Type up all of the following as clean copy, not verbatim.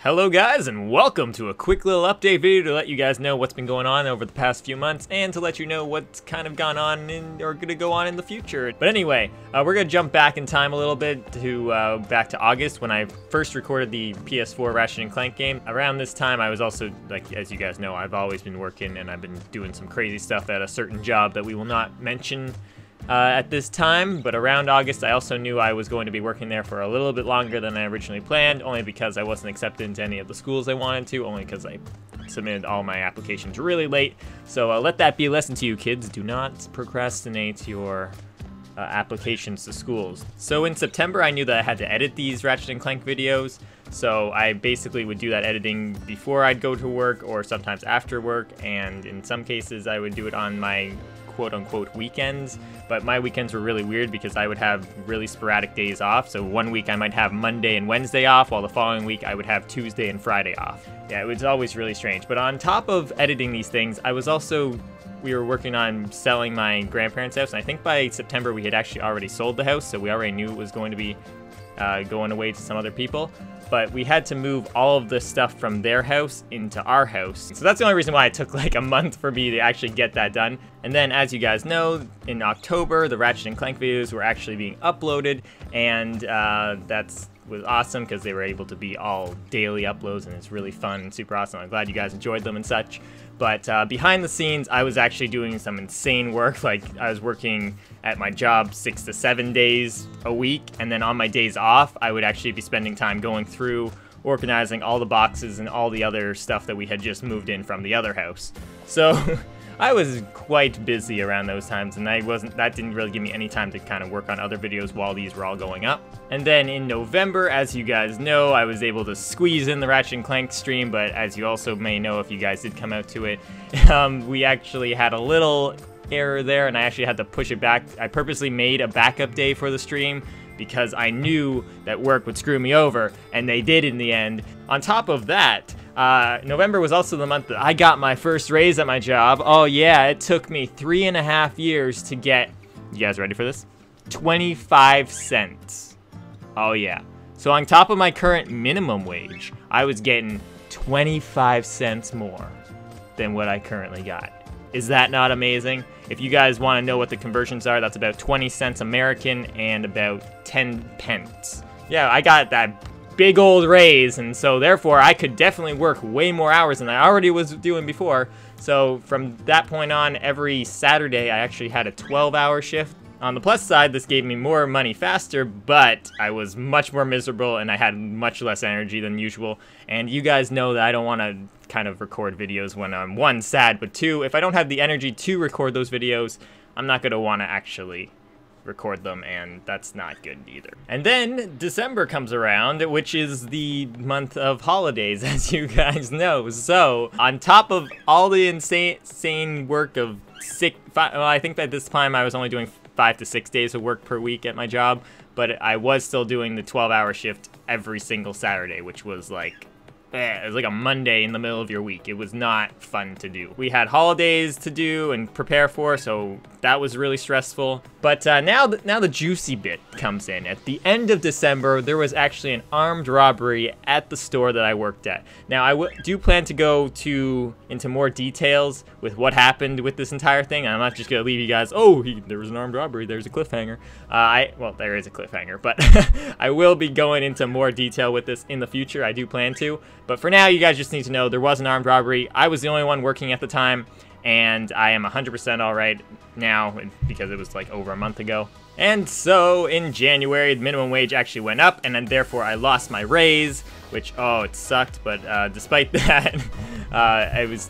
Hello guys, and welcome to a quick little update video to let you guys know what's been going on over the past few months and to let you know what's kind of gone on or gonna go on in the future. But anyway, we're gonna jump back in time a little bit to back to August when I first recorded the PS4 Ratchet & Clank game. Around this time I was also, like, as you guys know, I've always been working and I've been doing some crazy stuff at a certain job that we will not mention at this time, but around August I also knew I was going to be working there for a little bit longer than I originally planned, only because I wasn't accepted into any of the schools I wanted to, only because I submitted all my applications really late. So let that be a lesson to you kids. Do not procrastinate your applications to schools. So in September I knew that I had to edit these Ratchet & Clank videos, so I basically would do that editing before I'd go to work or sometimes after work, and in some cases I would do it on my quote-unquote weekends, but my weekends were really weird because I would have really sporadic days off. So one week I might have Monday and Wednesday off, while the following week I would have Tuesday and Friday off. Yeah, it was always really strange. But on top of editing these things, we were working on selling my grandparents' house, and I think by September we had actually already sold the house, so we already knew it was going to be going away to some other people. But we had to move all of the stuff from their house into our house. So that's the only reason why it took like a month for me to actually get that done. And then, as you guys know, in October, the Ratchet & Clank videos were actually being uploaded, and was awesome because they were able to be all daily uploads, and it's really fun and super awesome. I'm glad you guys enjoyed them and such. But behind the scenes, I was actually doing some insane work. Like, I was working at my job 6 to 7 days a week, and then on my days off, I would actually be spending time going through, organizing all the boxes and all the other stuff that we had just moved in from the other house. So I was quite busy around those times, and that didn't really give me any time to kind of work on other videos while these were all going up. And then in November, as you guys know, I was able to squeeze in the Ratchet & Clank stream, but as you also may know if you guys did come out to it, we actually had a little error there, and I actually had to push it back. I purposely made a backup day for the stream because I knew that work would screw me over, and they did in the end. On top of that, November was also the month that I got my first raise at my job. Oh yeah, it took me 3.5 years to get, you guys ready for this? 25 cents. Oh yeah. So on top of my current minimum wage, I was getting 25 cents more than what I currently got. Is that not amazing? If you guys want to know what the conversions are, that's about 20 cents American and about 10 pence. Yeah, I got that big old raise, and so therefore I could definitely work way more hours than I already was doing before. So from that point on, every Saturday I actually had a 12-hour shift. On the plus side, this gave me more money faster, but I was much more miserable and I had much less energy than usual. And you guys know that I don't want to kind of record videos when I'm, one, sad, but two, if I don't have the energy to record those videos, I'm not going to want to actually record them, and that's not good either. And then December comes around, which is the month of holidays, as you guys know. So on top of all the insane work of I think that this time I was only doing 5 to 6 days of work per week at my job, but I was still doing the 12-hour shift every single Saturday, which was like, it was like a Monday in the middle of your week. It was not fun to do. We had holidays to do and prepare for, so that was really stressful. But now the juicy bit comes in. At the end of December, there was actually an armed robbery at the store that I worked at. Now, I do plan to go into more details with what happened with this entire thing. I'm not just gonna leave you guys, oh, there was an armed robbery, there's a cliffhanger. Well, there is a cliffhanger, but I will be going into more detail with this in the future. I do plan to. But for now, you guys just need to know there was an armed robbery. I was the only one working at the time, and I am 100% all right now because it was like over a month ago. And so in January, the minimum wage actually went up, and then therefore I lost my raise, which, oh, it sucked. But despite that, I was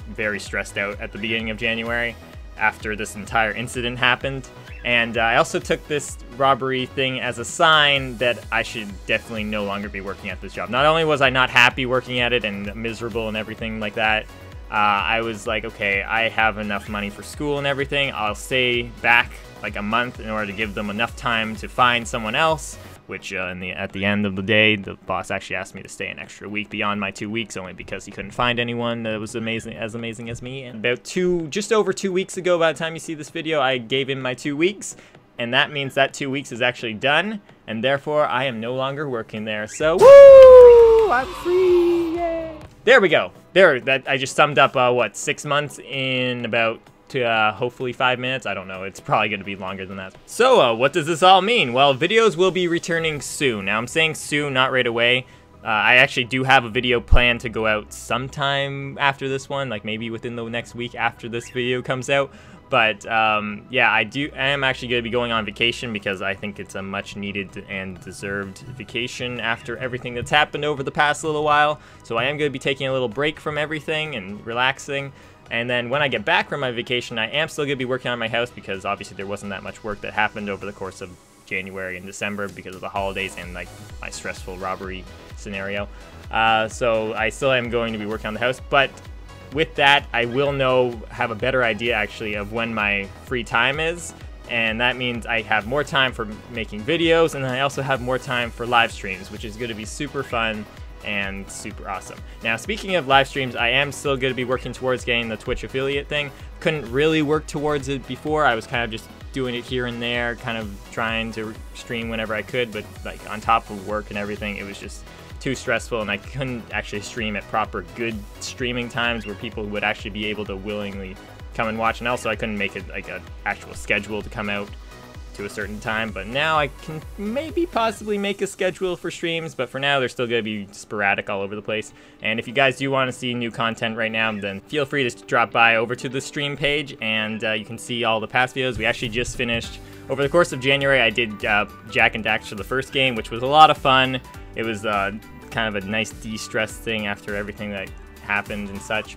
very stressed out at the beginning of January after this entire incident happened. And I also took this robbery thing as a sign that I should definitely no longer be working at this job. Not only was I not happy working at it and miserable and everything like that, I was like, okay, I have enough money for school and everything. I'll stay back like a month in order to give them enough time to find someone else, which at the end of the day, the boss actually asked me to stay an extra week beyond my 2 weeks, only because he couldn't find anyone that was amazing as me. And just over 2 weeks ago, by the time you see this video, I gave him my 2 weeks, and that means that 2 weeks is actually done, and therefore I am no longer working there. So, woo! I'm free. Yay. There we go. There, that I just summed up what, 6 months in about hopefully 5 minutes. I don't know. It's probably going to be longer than that. So what does this all mean? Well, videos will be returning soon. Now I'm saying soon, not right away. I actually do have a video planned to go out sometime after this one, like maybe within the next week after this video comes out. But yeah, I am actually going to be going on vacation because I think it's a much needed and deserved vacation after everything that's happened over the past little while. So I am going to be taking a little break from everything and relaxing. And then when I get back from my vacation, I am still going to be working on my house because obviously there wasn't that much work that happened over the course of January and December because of the holidays and like my stressful robbery scenario. So I still am going to be working on the house, but with that, I will have a better idea actually of when my free time is, and that means I have more time for making videos, and then I also have more time for live streams, which is going to be super fun and super awesome. Now, speaking of live streams, I am still going to be working towards getting the Twitch affiliate thing. Couldn't really work towards it before. I was kind of just doing it here and there, kind of trying to stream whenever I could, but like on top of work and everything, it was just too stressful, and I couldn't actually stream at proper good streaming times where people would actually be able to willingly come and watch. And also I couldn't make it like an actual schedule to come out to a certain time, but now I can maybe possibly make a schedule for streams, but for now they're still going to be sporadic all over the place. And if you guys do want to see new content right now, then feel free to drop by over to the stream page, and you can see all the past videos. We actually just finished, over the course of January, I did Jack and Dax for the first game, which was a lot of fun. It was kind of a nice de-stress thing after everything that happened and such.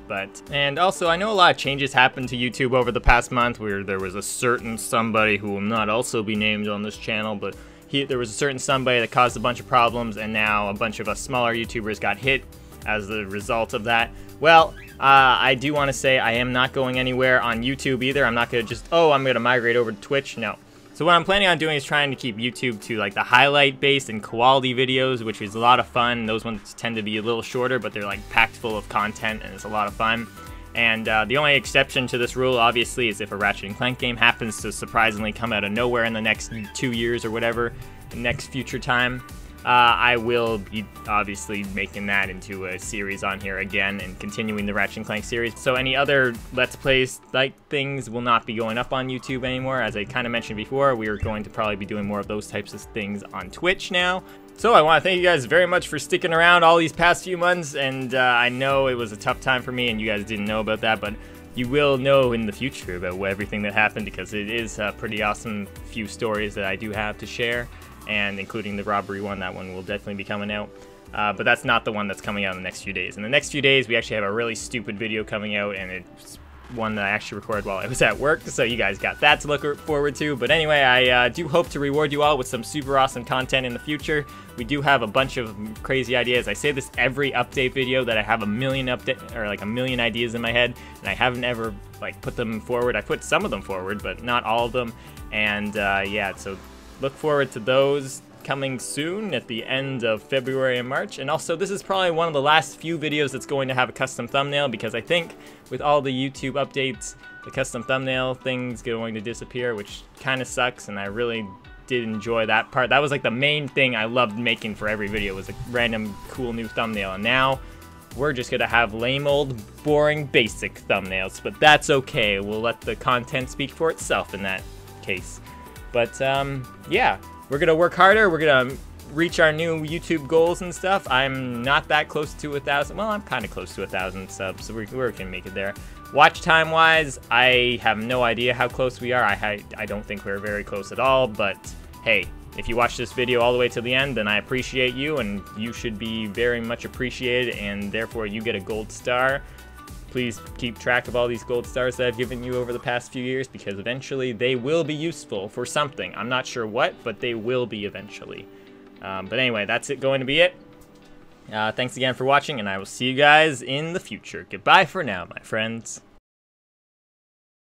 And also, I know a lot of changes happened to YouTube over the past month, where there was a certain somebody who will not also be named on this channel, but there was a certain somebody that caused a bunch of problems, and now a bunch of us smaller YouTubers got hit as the result of that. Well, I do want to say I am not going anywhere on YouTube either. I'm not going to just, I'm going to migrate over to Twitch. No. So what I'm planning on doing is trying to keep YouTube to like the highlight-based and quality videos, which is a lot of fun. Those ones tend to be a little shorter, but they're like packed full of content, and it's a lot of fun. And the only exception to this rule, obviously, is if a Ratchet & Clank game happens to surprisingly come out of nowhere in the next 2 years or whatever, next future time. I will be obviously making that into a series on here again and continuing the Ratchet & Clank series. So any other Let's Plays like things will not be going up on YouTube anymore. As I kind of mentioned before, we are going to probably be doing more of those types of things on Twitch now. So I want to thank you guys very much for sticking around all these past few months, and I know it was a tough time for me and you guys didn't know about that, but you will know in the future about everything that happened, because it is a pretty awesome few stories that I do have to share. And including the robbery one, that one will definitely be coming out. But that's not the one that's coming out in the next few days. In the next few days, we actually have a really stupid video coming out, and it's one that I actually recorded while I was at work, so you guys got that to look forward to. But anyway, I do hope to reward you all with some super awesome content in the future. We do have a bunch of crazy ideas. I say this every update video, that I have a million ideas in my head, and I haven't ever like put them forward. I put some of them forward, but not all of them. And yeah, so look forward to those coming soon at the end of February and March. And also, this is probably one of the last few videos that's going to have a custom thumbnail, because I think with all the YouTube updates, the custom thumbnail thing's going to disappear, which kind of sucks, and I really did enjoy that part. That was like the main thing I loved making for every video, was a random cool new thumbnail. And now we're just gonna have lame old boring basic thumbnails, but that's okay. We'll let the content speak for itself in that case. But yeah, we're gonna work harder. We're gonna reach our new YouTube goals and stuff. I'm not that close to 1,000. Well, I'm kind of close to 1,000 subs, so we're gonna make it there. Watch time wise, I have no idea how close we are. I don't think we're very close at all, but hey, if you watch this video all the way to the end, then I appreciate you, and you should be very much appreciated, and therefore you get a gold star. Please keep track of all these gold stars that I've given you over the past few years, because eventually they will be useful for something. I'm not sure what, but they will be eventually. But anyway, that's going to be it. Thanks again for watching, and I will see you guys in the future. Goodbye for now, my friends.